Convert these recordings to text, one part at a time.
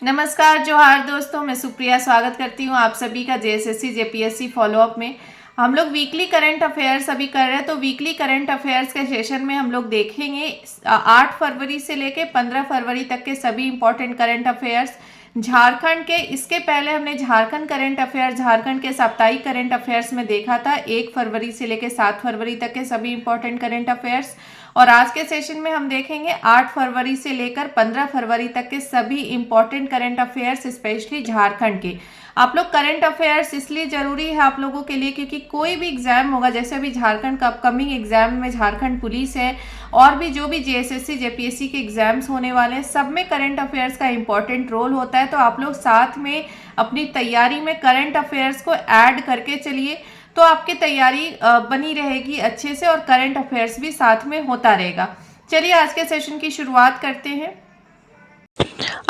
नमस्कार जोहार दोस्तों, मैं सुप्रिया स्वागत करती हूँ आप सभी का जेएसएससी जेपीएससी फॉलोअप में। हम लोग वीकली करंट अफेयर्स अभी कर रहे हैं, तो वीकली करंट अफेयर्स के सेशन में हम लोग देखेंगे 8 फरवरी से लेके 15 फरवरी तक के सभी इंपॉर्टेंट करंट अफेयर्स झारखंड के। इसके पहले हमने झारखंड करंट अफेयर्स झारखंड के साप्ताहिक करंट अफेयर्स में देखा था 1 फरवरी से लेके 7 फरवरी तक के सभी इंपॉर्टेंट करंट अफेयर्स। और आज के सेशन में हम देखेंगे 8 फरवरी से लेकर 15 फरवरी तक के सभी important current affairs, specially Jharkhand के। आप लोग करंट अफेयर्स इसलिए जरूरी है आप लोगों के लिए क्योंकि कोई भी एग्जाम होगा, जैसे अभी झारखंड का अपकमिंग एग्जाम में झारखंड पुलिस है और भी जो भी जेएसएससी जेपीएससी के एग्जाम्स होने वाले हैं, सब में करंट अफेयर्स का इंपॉर्टेंट रोल होता है। तो आप लोग साथ में अपनी तैयारी में करंट अफेयर्स को ऐड करके चलिए, तो आपकी तैयारी बनी रहेगी अच्छे से और करंट अफेयर्स भी साथ में होता रहेगा। चलिए आज के सेशन की शुरुआत करते हैं।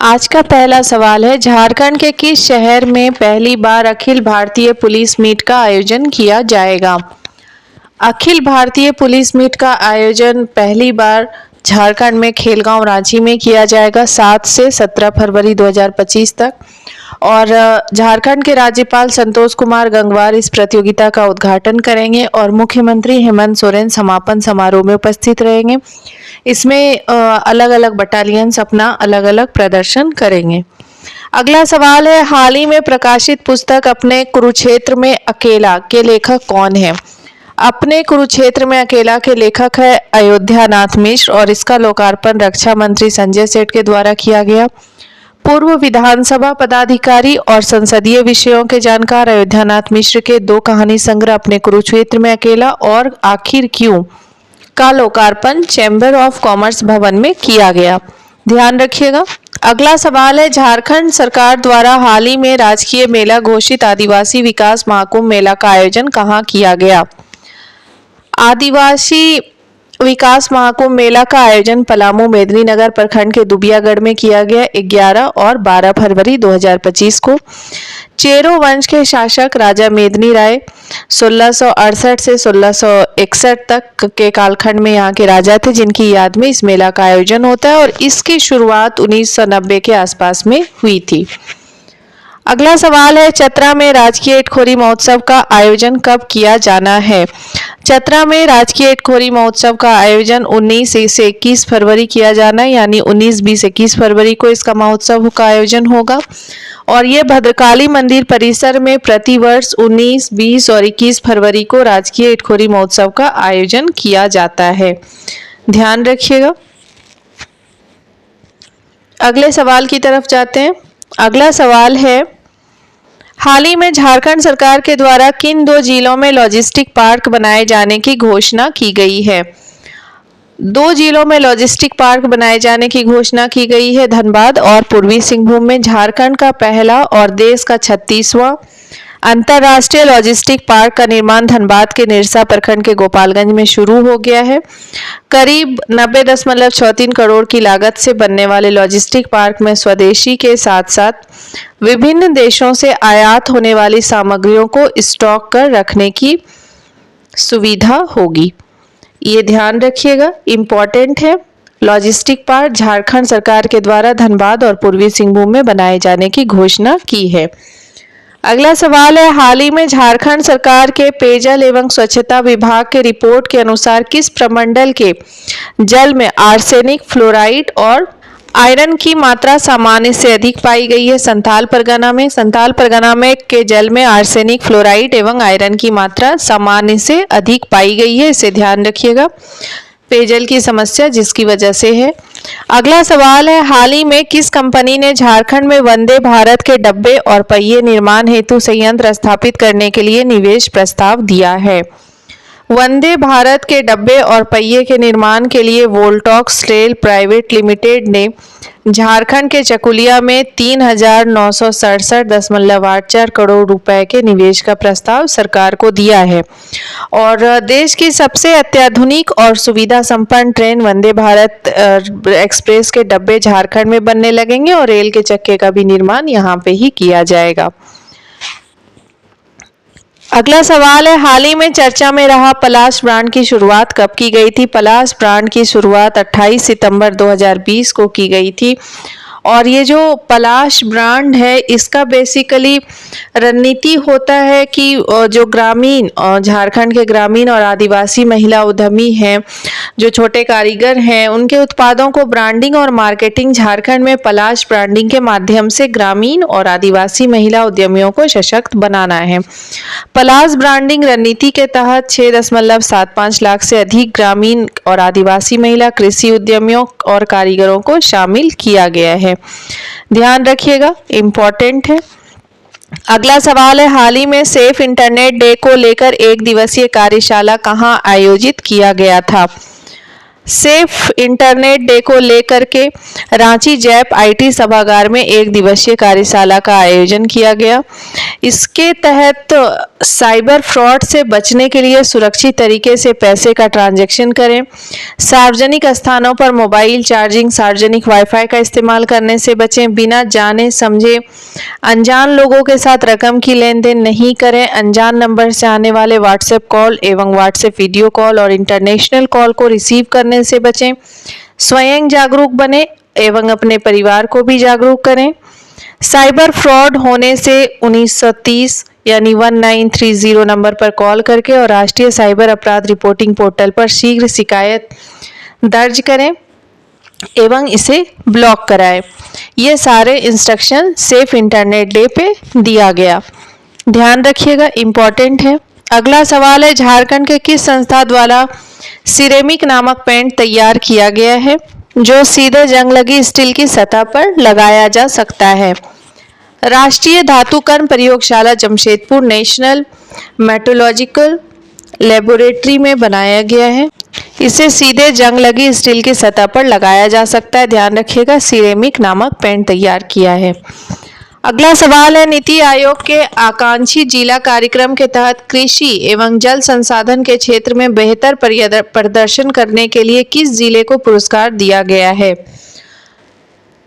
आज का पहला सवाल है, झारखंड के किस शहर में पहली बार अखिल भारतीय पुलिस मीट का आयोजन किया जाएगा? अखिल भारतीय पुलिस मीट का आयोजन पहली बार झारखंड में खेलगांव रांची में किया जाएगा 7 से 17 फरवरी 2025 तक। और झारखंड के राज्यपाल संतोष कुमार गंगवार इस प्रतियोगिता का उद्घाटन करेंगे और मुख्यमंत्री हेमंत सोरेन समापन समारोह में उपस्थित रहेंगे। इसमें अलग अलग बटालियंस अपना अलग अलग प्रदर्शन करेंगे। अगला सवाल है, हाल ही में प्रकाशित पुस्तक अपने कुरुक्षेत्र में अकेला के लेखक कौन है? अपने कुरुक्षेत्र में अकेला के लेखक है अयोध्या नाथ मिश्र और इसका लोकार्पण रक्षा मंत्री संजय सेठ के द्वारा किया गया। पूर्व विधानसभा पदाधिकारी और संसदीय विषयों के जानकार अयोध्या नाथ मिश्र के 2 कहानी संग्रह अपने कुरुक्षेत्र में अकेला और आखिर क्यों का लोकार्पण चैम्बर ऑफ कॉमर्स भवन में किया गया। ध्यान रखिएगा। अगला सवाल है, झारखंड सरकार द्वारा हाल ही में राजकीय मेला घोषित आदिवासी विकास महाकुंभ मेला का आयोजन कहाँ किया गया? आदिवासी विकास महाकुंभ मेला का आयोजन पलामू मेदिनीनगर प्रखंड के दुबियागढ़ में किया गया 11 और 12 फरवरी 2025 को। चेरो वंश के शासक राजा मेदिनी राय 1668 से 1661 तक के कालखंड में यहाँ के राजा थे, जिनकी याद में इस मेला का आयोजन होता है और इसकी शुरुआत 1990 के आसपास में हुई थी। अगला सवाल है, चतरा में राजकीय इटखोरी महोत्सव का आयोजन कब किया जाना है? चतरा में राजकीय इटखोरी महोत्सव का आयोजन 19 से 21 फरवरी किया जाना है, यानी 19, 20, 21 फरवरी को इसका महोत्सव का आयोजन होगा और ये भद्रकाली मंदिर परिसर में प्रतिवर्ष 19, 20 और 21 फरवरी को राजकीय इटखोरी महोत्सव का आयोजन किया जाता है। ध्यान रखिएगा। अगले सवाल की तरफ जाते हैं। अगला सवाल है, हाल ही में झारखंड सरकार के द्वारा किन 2 जिलों में लॉजिस्टिक पार्क बनाए जाने की घोषणा की गई है? 2 जिलों में लॉजिस्टिक पार्क बनाए जाने की घोषणा की गई है, धनबाद और पूर्वी सिंहभूम में। झारखंड का पहला और देश का 36वां अंतर्राष्ट्रीय लॉजिस्टिक पार्क का निर्माण धनबाद के निरसा प्रखंड के गोपालगंज में शुरू हो गया है। करीब 90.63 करोड़ की लागत से बनने वाले लॉजिस्टिक पार्क में स्वदेशी के साथ साथ विभिन्न देशों से आयात होने वाली सामग्रियों को स्टॉक कर रखने की सुविधा होगी। ये ध्यान रखिएगा, इम्पोर्टेंट है। लॉजिस्टिक पार्क झारखंड सरकार के द्वारा धनबाद और पूर्वी सिंहभूम में बनाए जाने की घोषणा की है। अगला सवाल है, हाल ही में झारखंड सरकार के पेयजल एवं स्वच्छता विभाग के रिपोर्ट के अनुसार किस प्रमंडल के जल में आर्सेनिक, फ्लोराइड और आयरन की मात्रा सामान्य से अधिक पाई गई है? संथाल परगना में। संथाल परगना में के जल में आर्सेनिक, फ्लोराइड एवं आयरन की मात्रा सामान्य से अधिक पाई गई है, इसे ध्यान रखिएगा। पेयजल की समस्या जिसकी वजह से है। अगला सवाल है, हाल ही में किस कंपनी ने झारखंड में वंदे भारत के डब्बे और पहिए निर्माण हेतु संयंत्र स्थापित करने के लिए निवेश प्रस्ताव दिया है? वंदे भारत के डब्बे और पहिए के निर्माण के लिए वोल्टॉक्स रेल प्राइवेट लिमिटेड ने झारखंड के चकुलिया में 3,967.84 करोड़ रुपए के निवेश का प्रस्ताव सरकार को दिया है और देश की सबसे अत्याधुनिक और सुविधा संपन्न ट्रेन वंदे भारत एक्सप्रेस के डब्बे झारखंड में बनने लगेंगे और रेल के चक्के का भी निर्माण यहाँ पे ही किया जाएगा। अगला सवाल है, हाल ही में चर्चा में रहा पलाश ब्रांड की शुरुआत कब की गई थी? पलाश ब्रांड की शुरुआत 28 सितंबर 2020 को की गई थी और ये जो पलाश ब्रांड है इसका बेसिकली रणनीति होता है कि जो ग्रामीण झारखंड के ग्रामीण और आदिवासी महिला उद्यमी हैं, जो छोटे कारीगर हैं, उनके उत्पादों को ब्रांडिंग और मार्केटिंग झारखंड में पलाश ब्रांडिंग के माध्यम से ग्रामीण और आदिवासी महिला उद्यमियों को सशक्त बनाना है। पलाश ब्रांडिंग रणनीति के तहत 6.75 लाख से अधिक ग्रामीण और आदिवासी महिला कृषि उद्यमियों और कारीगरों को शामिल किया गया है। ध्यान रखिएगा, इम्पोर्टेंट है। अगला सवाल है, हाल ही में सेफ इंटरनेट डे को लेकर एक दिवसीय कार्यशाला कहाँ आयोजित किया गया था? सेफ इंटरनेट डे को लेकर के रांची जैप आईटी सभागार में एक दिवसीय कार्यशाला का आयोजन किया गया। इसके तहत साइबर फ्रॉड से बचने के लिए सुरक्षित तरीके से पैसे का ट्रांजैक्शन करें, सार्वजनिक स्थानों पर मोबाइल चार्जिंग, सार्वजनिक वाईफाई का इस्तेमाल करने से बचें, बिना जाने समझे अनजान लोगों के साथ रकम की लेन देन नहीं करें, अनजान नंबर से आने वाले व्हाट्सएप कॉल एवं व्हाट्सएप वीडियो कॉल और इंटरनेशनल कॉल को रिसीव करने से बचें, स्वयं जागरूक बने एवं अपने परिवार को भी जागरूक करें। साइबर फ्रॉड होने से 1930 यानी 1930 नंबर पर कॉल करके और राष्ट्रीय साइबर अपराध रिपोर्टिंग पोर्टल पर शीघ्र शिकायत दर्ज करें एवं इसे ब्लॉक कराएं। ये सारे इंस्ट्रक्शन सेफ इंटरनेट डे पे दिया गया। ध्यान रखिएगा, इम्पोर्टेंट है। अगला सवाल है, झारखंड के किस संस्था द्वारा सिरेमिक नामक पेंट तैयार किया गया है जो सीधे जंग लगी स्टील की सतह पर लगाया जा सकता है? राष्ट्रीय धातुकर्म प्रयोगशाला जमशेदपुर नेशनल मेट्रोलॉजिकल लेबोरेटरी में बनाया गया है। इसे सीधे जंग लगी स्टील की सतह पर लगाया जा सकता है। ध्यान रखिएगा, सिरेमिक नामक पेंट तैयार किया है। अगला सवाल है, नीति आयोग के आकांक्षी जिला कार्यक्रम के तहत कृषि एवं जल संसाधन के क्षेत्र में बेहतर प्रदर्शन करने के लिए किस जिले को पुरस्कार दिया गया है?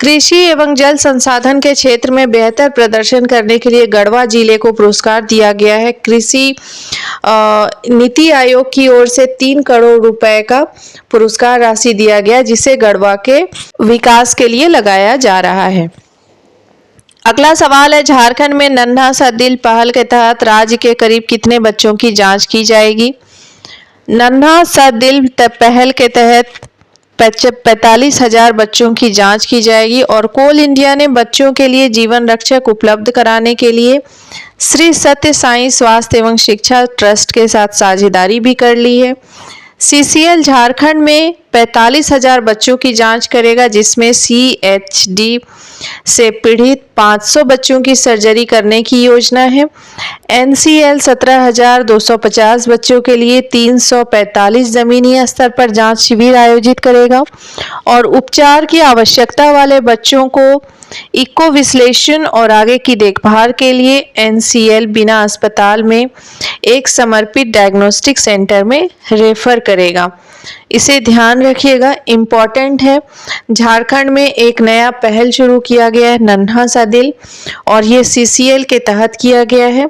कृषि एवं जल संसाधन के क्षेत्र में बेहतर प्रदर्शन करने के लिए गढ़वा जिले को पुरस्कार दिया गया है। कृषि नीति आयोग की ओर से 3 करोड़ रुपए का पुरस्कार राशि दिया गया, जिसे गढ़वा के विकास के लिए लगाया जा रहा है। अगला सवाल है, झारखंड में नन्हा सा दिल पहल के तहत राज्य के करीब कितने बच्चों की जांच की जाएगी? नन्हा सा दिल पहल के तहत 45,000 बच्चों की जांच की जाएगी और कोल इंडिया ने बच्चों के लिए जीवन रक्षक उपलब्ध कराने के लिए श्री सत्य साई स्वास्थ्य एवं शिक्षा ट्रस्ट के साथ साझेदारी भी कर ली है। CCL झारखंड में 45,000 बच्चों की जांच करेगा, जिसमें CHD से पीड़ित 500 बच्चों की सर्जरी करने की योजना है। NCL 17,250 बच्चों के लिए 345 जमीनी स्तर पर जांच शिविर आयोजित करेगा और उपचार की आवश्यकता वाले बच्चों को इको विश्लेषण और आगे की देखभाल के लिए NCL बिना अस्पताल में एक समर्पित डायग्नोस्टिक सेंटर में रेफर करेगा। इसे ध्यान रखिएगा, इम्पॉर्टेंट है। झारखंड में एक नया पहल शुरू किया गया है, नन्हा सा दिल, और ये CCL के तहत किया गया है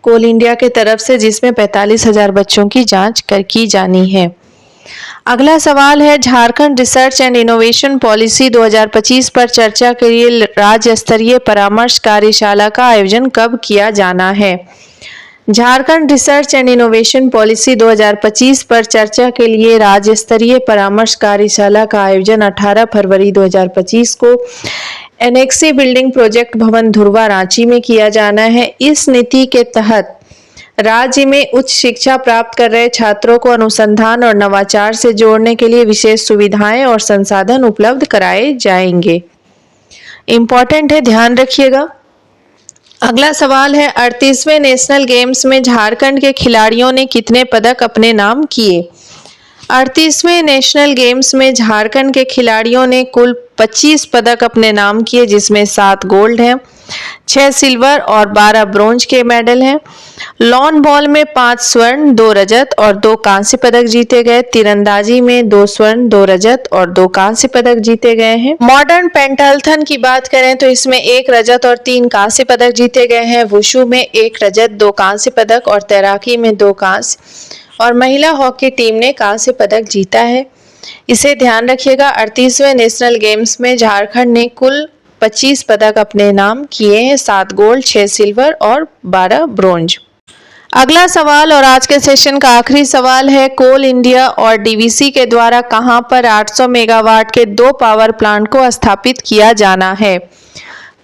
कोल इंडिया के तरफ से, जिसमें 45,000 बच्चों की जांच की जानी है। अगला सवाल है, Jharkhand research and innovation policy 2025 पर चर्चा के लिए राज्य स्तरीय परामर्श कार्यशाला का आयोजन कब किया जाना है? Jharkhand research and innovation policy 2025 पर चर्चा के लिए राज्य स्तरीय परामर्श कार्यशाला का आयोजन 18 फरवरी 2025 को एनेक्सी बिल्डिंग प्रोजेक्ट भवन धुर्वा रांची में किया जाना है। इस नीति के तहत राज्य में उच्च शिक्षा प्राप्त कर रहे छात्रों को अनुसंधान और नवाचार से जोड़ने के लिए विशेष सुविधाएं और संसाधन उपलब्ध कराए जाएंगे। इम्पोर्टेंट है, ध्यान रखिएगा। अगला सवाल है, 38वें नेशनल गेम्स में झारखंड के खिलाड़ियों ने कितने पदक अपने नाम किए? 38वें नेशनल गेम्स में झारखंड के खिलाड़ियों ने कुल 25 पदक अपने नाम किए, जिसमें 7 गोल्ड हैं, 6 सिल्वर और 12 ब्रोंज के मेडल हैं। लॉन बॉल में 5 स्वर्ण, 2 रजत और 2 कांस्य पदक जीते गए। तीरंदाजी में 2 स्वर्ण, 2 रजत और 2 कांस्य पदक जीते गए हैं। मॉडर्न पेंटाथलन की बात करें तो इसमें 1 रजत और 3 कांस्य पदक जीते गए हैं। वुशु में 1 रजत, 2 कांस्य पदक और तैराकी में 2 कांस्य, और महिला हॉकी टीम ने कांस्य पदक जीता है। इसे ध्यान रखिएगा। 38वें नेशनल गेम्स में झारखंड ने कुल 25 पदक अपने नाम किए हैं, 7 गोल्ड, 6 सिल्वर और 12 ब्रोंज। अगला सवाल और आज के सेशन का आखिरी सवाल है, कोल इंडिया और डीवीसी के द्वारा कहां पर 800 मेगावाट के 2 पावर प्लांट को स्थापित किया जाना है।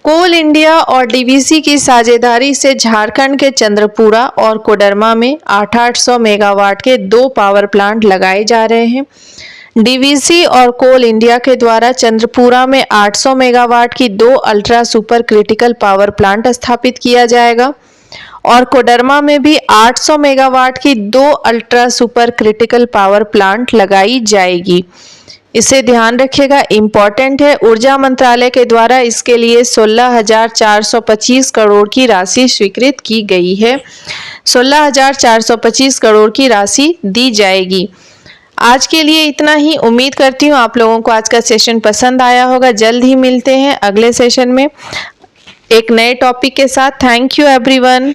कोल इंडिया और डीवीसी की साझेदारी से झारखंड के चंद्रपुरा और कोडरमा में 800 मेगावाट के 2 पावर प्लांट लगाए जा रहे हैं। डीवीसी और कोल इंडिया के द्वारा चंद्रपुरा में 800 मेगावाट की 2 ultra super critical power plant स्थापित किया जाएगा और कोडरमा में भी 800 मेगावाट की 2 ultra super critical power plant लगाई जाएगी। इसे ध्यान रखिएगा, इम्पॉर्टेंट है। ऊर्जा मंत्रालय के द्वारा इसके लिए 16,425 करोड़ की राशि स्वीकृत की गई है। 16,425 करोड़ की राशि दी जाएगी। आज के लिए इतना ही। उम्मीद करती हूँ आप लोगों को आज का सेशन पसंद आया होगा। जल्द ही मिलते हैं अगले सेशन में एक नए टॉपिक के साथ। Thank you everyone.